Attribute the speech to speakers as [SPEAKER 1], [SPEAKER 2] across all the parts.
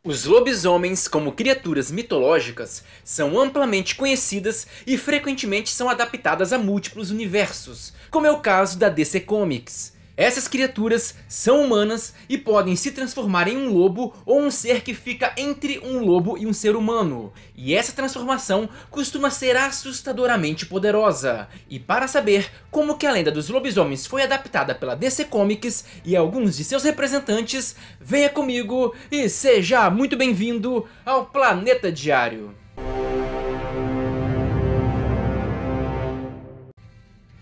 [SPEAKER 1] Os lobisomens, como criaturas mitológicas, são amplamente conhecidas e frequentemente são adaptadas a múltiplos universos, como é o caso da DC Comics. Essas criaturas são humanas e podem se transformar em um lobo ou um ser que fica entre um lobo e um ser humano. E essa transformação costuma ser assustadoramente poderosa. E para saber como que a lenda dos lobisomens foi adaptada pela DC Comics e alguns de seus representantes, venha comigo e seja muito bem-vindo ao Planeta Diário.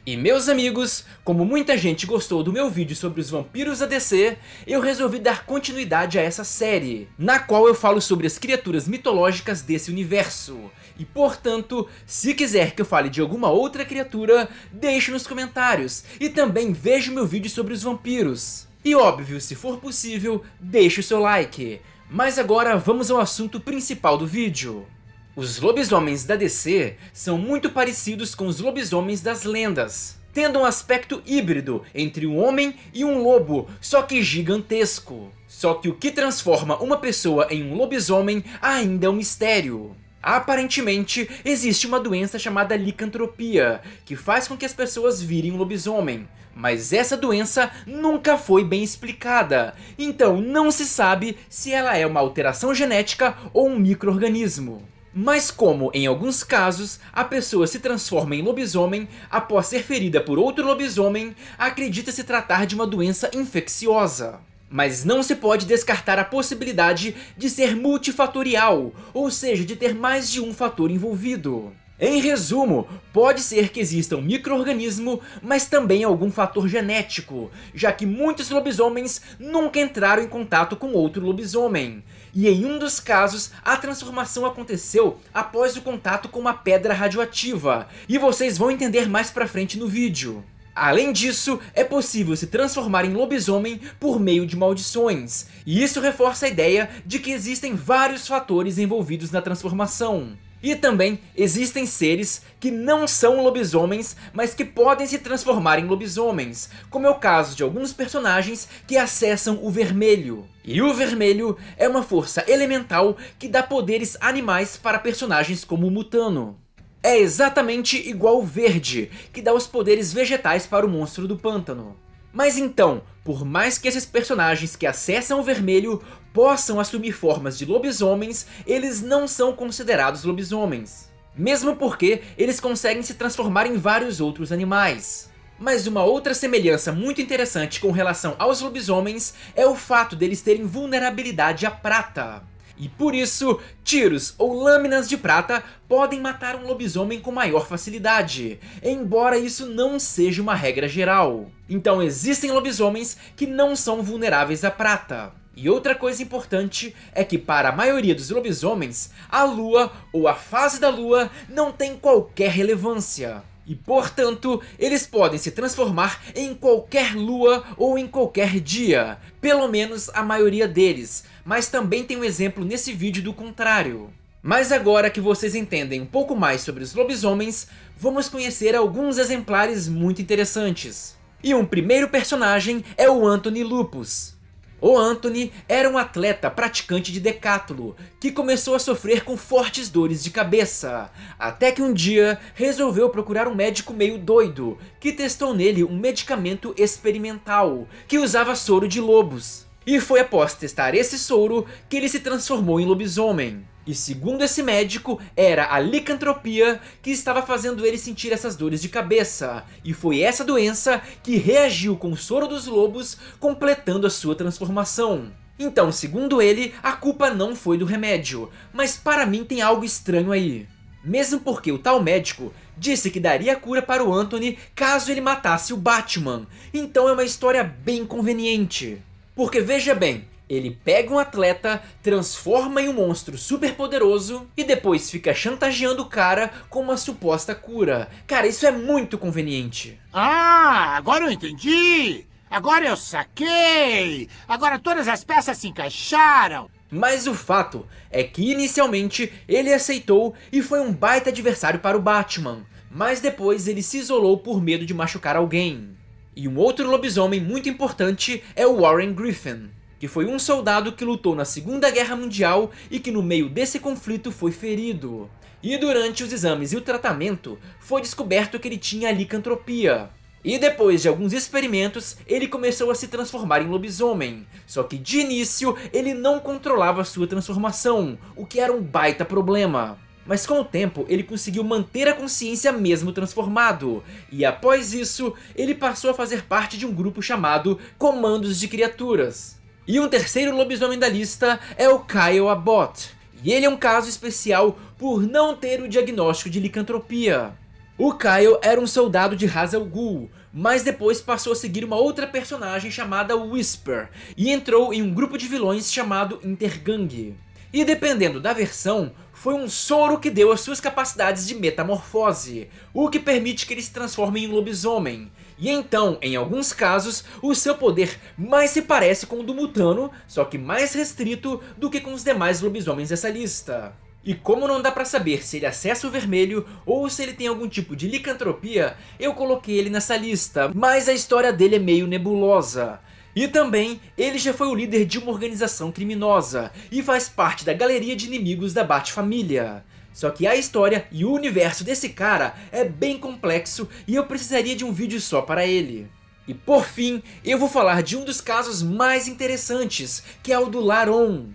[SPEAKER 1] E meus amigos, como muita gente gostou do meu vídeo sobre os vampiros da DC, eu resolvi dar continuidade a essa série, na qual eu falo sobre as criaturas mitológicas desse universo. E portanto, se quiser que eu fale de alguma outra criatura, deixe nos comentários, e também veja o meu vídeo sobre os vampiros. E óbvio, se for possível, deixe o seu like. Mas agora vamos ao assunto principal do vídeo. Os lobisomens da DC são muito parecidos com os lobisomens das lendas, tendo um aspecto híbrido entre um homem e um lobo, só que gigantesco. Só que o que transforma uma pessoa em um lobisomem ainda é um mistério. Aparentemente, existe uma doença chamada licantropia, que faz com que as pessoas virem um lobisomem. Mas essa doença nunca foi bem explicada, então não se sabe se ela é uma alteração genética ou um micro-organismo. Mas como, em alguns casos, a pessoa se transforma em lobisomem após ser ferida por outro lobisomem, acredita-se tratar de uma doença infecciosa. Mas não se pode descartar a possibilidade de ser multifatorial, ou seja, de ter mais de um fator envolvido. Em resumo, pode ser que exista um micro-organismo, mas também algum fator genético, já que muitos lobisomens nunca entraram em contato com outro lobisomem. E em um dos casos, a transformação aconteceu após o contato com uma pedra radioativa, e vocês vão entender mais pra frente no vídeo. Além disso, é possível se transformar em lobisomem por meio de maldições, e isso reforça a ideia de que existem vários fatores envolvidos na transformação. E também existem seres que não são lobisomens, mas que podem se transformar em lobisomens, como é o caso de alguns personagens que acessam o vermelho. E o vermelho é uma força elemental que dá poderes animais para personagens como o Mutano. É exatamente igual o verde, que dá os poderes vegetais para o monstro do pântano. Mas então, por mais que esses personagens que acessam o vermelho possam assumir formas de lobisomens, eles não são considerados lobisomens. Mesmo porque eles conseguem se transformar em vários outros animais. Mas uma outra semelhança muito interessante com relação aos lobisomens é o fato deles terem vulnerabilidade à prata. E por isso, tiros ou lâminas de prata podem matar um lobisomem com maior facilidade, embora isso não seja uma regra geral. Então existem lobisomens que não são vulneráveis à prata. E outra coisa importante é que para a maioria dos lobisomens, a lua ou a fase da lua não tem qualquer relevância. E portanto, eles podem se transformar em qualquer lua ou em qualquer dia, pelo menos a maioria deles, mas também tem um exemplo nesse vídeo do contrário. Mas agora que vocês entendem um pouco mais sobre os lobisomens, vamos conhecer alguns exemplares muito interessantes. E um primeiro personagem é o Anthony Lupus. O Anthony era um atleta praticante de decátulo, que começou a sofrer com fortes dores de cabeça, até que um dia resolveu procurar um médico meio doido, que testou nele um medicamento experimental, que usava soro de lobos. E foi após testar esse soro que ele se transformou em lobisomem. E segundo esse médico, era a licantropia que estava fazendo ele sentir essas dores de cabeça. E foi essa doença que reagiu com o soro dos lobos, completando a sua transformação. Então, segundo ele, a culpa não foi do remédio. Mas para mim tem algo estranho aí. Mesmo porque o tal médico disse que daria a cura para o Anthony caso ele matasse o Batman. Então é uma história bem conveniente. Porque veja bem, ele pega um atleta, transforma em um monstro super poderoso e depois fica chantageando o cara com uma suposta cura. Cara, isso é muito conveniente.
[SPEAKER 2] Ah, agora eu entendi! Agora eu saquei! Agora todas as peças se encaixaram!
[SPEAKER 1] Mas o fato é que inicialmente ele aceitou e foi um baita adversário para o Batman. Mas depois ele se isolou por medo de machucar alguém. E um outro lobisomem muito importante é o Warren Griffin, que foi um soldado que lutou na Segunda Guerra Mundial e que no meio desse conflito foi ferido. E durante os exames e o tratamento, foi descoberto que ele tinha licantropia. E depois de alguns experimentos, ele começou a se transformar em lobisomem. Só que de início, ele não controlava sua transformação, o que era um baita problema. Mas com o tempo, ele conseguiu manter a consciência mesmo transformado. E após isso, ele passou a fazer parte de um grupo chamado Comandos de Criaturas. E um terceiro lobisomem da lista é o Kyle Abbott. E ele é um caso especial por não ter o diagnóstico de licantropia. O Kyle era um soldado de Ra's al Ghul, mas depois passou a seguir uma outra personagem chamada Whisper, e entrou em um grupo de vilões chamado Intergang. E dependendo da versão, foi um soro que deu as suas capacidades de metamorfose, o que permite que ele se transforme em lobisomem. E então, em alguns casos, o seu poder mais se parece com o do Mutano, só que mais restrito do que com os demais lobisomens dessa lista. E como não dá pra saber se ele acessa o vermelho ou se ele tem algum tipo de licantropia, eu coloquei ele nessa lista, mas a história dele é meio nebulosa. E também, ele já foi o líder de uma organização criminosa, e faz parte da galeria de inimigos da Bat-Família. Só que a história e o universo desse cara é bem complexo e eu precisaria de um vídeo só para ele. E por fim, eu vou falar de um dos casos mais interessantes, que é o do Laron.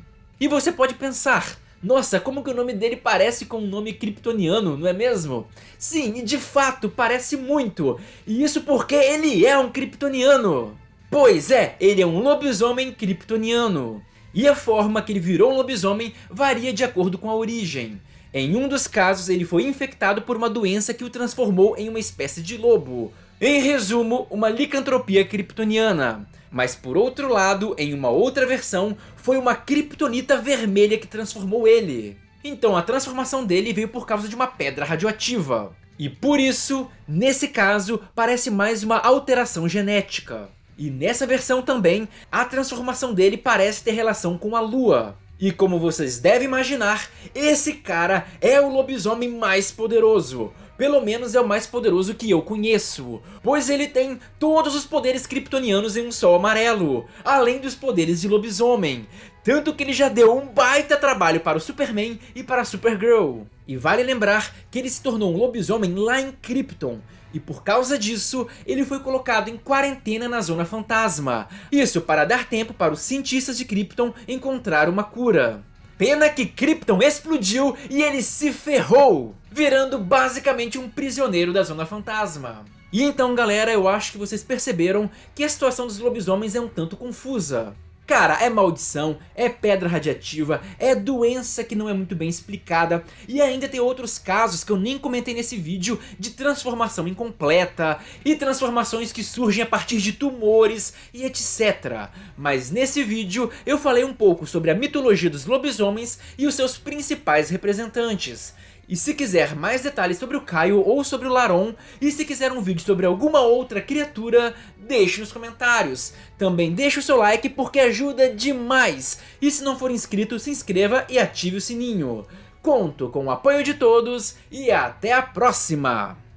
[SPEAKER 1] E você pode pensar, nossa, como que o nome dele parece com um nome kryptoniano, não é mesmo? Sim, e de fato parece muito, e isso porque ele é um kryptoniano. Pois é, ele é um lobisomem kryptoniano. E a forma que ele virou um lobisomem varia de acordo com a origem. Em um dos casos ele foi infectado por uma doença que o transformou em uma espécie de lobo. Em resumo, uma licantropia kryptoniana. Mas por outro lado, em uma outra versão, foi uma kryptonita vermelha que transformou ele. Então a transformação dele veio por causa de uma pedra radioativa. E por isso, nesse caso, parece mais uma alteração genética. E nessa versão também, a transformação dele parece ter relação com a lua. E como vocês devem imaginar, esse cara é o lobisomem mais poderoso. Pelo menos é o mais poderoso que eu conheço, pois ele tem todos os poderes kryptonianos em um sol amarelo, além dos poderes de lobisomem. Tanto que ele já deu um baita trabalho para o Superman e para a Supergirl. E vale lembrar que ele se tornou um lobisomem lá em Krypton. E por causa disso, ele foi colocado em quarentena na Zona Fantasma. Isso para dar tempo para os cientistas de Krypton encontrar uma cura. Pena que Krypton explodiu e ele se ferrou, virando basicamente um prisioneiro da Zona Fantasma. E então galera, eu acho que vocês perceberam que a situação dos lobisomens é um tanto confusa. Cara, é maldição, é pedra radiativa, é doença que não é muito bem explicada, e ainda tem outros casos que eu nem comentei nesse vídeo de transformação incompleta, e transformações que surgem a partir de tumores e etc. Mas nesse vídeo eu falei um pouco sobre a mitologia dos lobisomens e os seus principais representantes. E se quiser mais detalhes sobre o Kyle ou sobre o Laron, e se quiser um vídeo sobre alguma outra criatura, deixe nos comentários. Também deixe o seu like porque ajuda demais. E se não for inscrito, se inscreva e ative o sininho. Conto com o apoio de todos e até a próxima!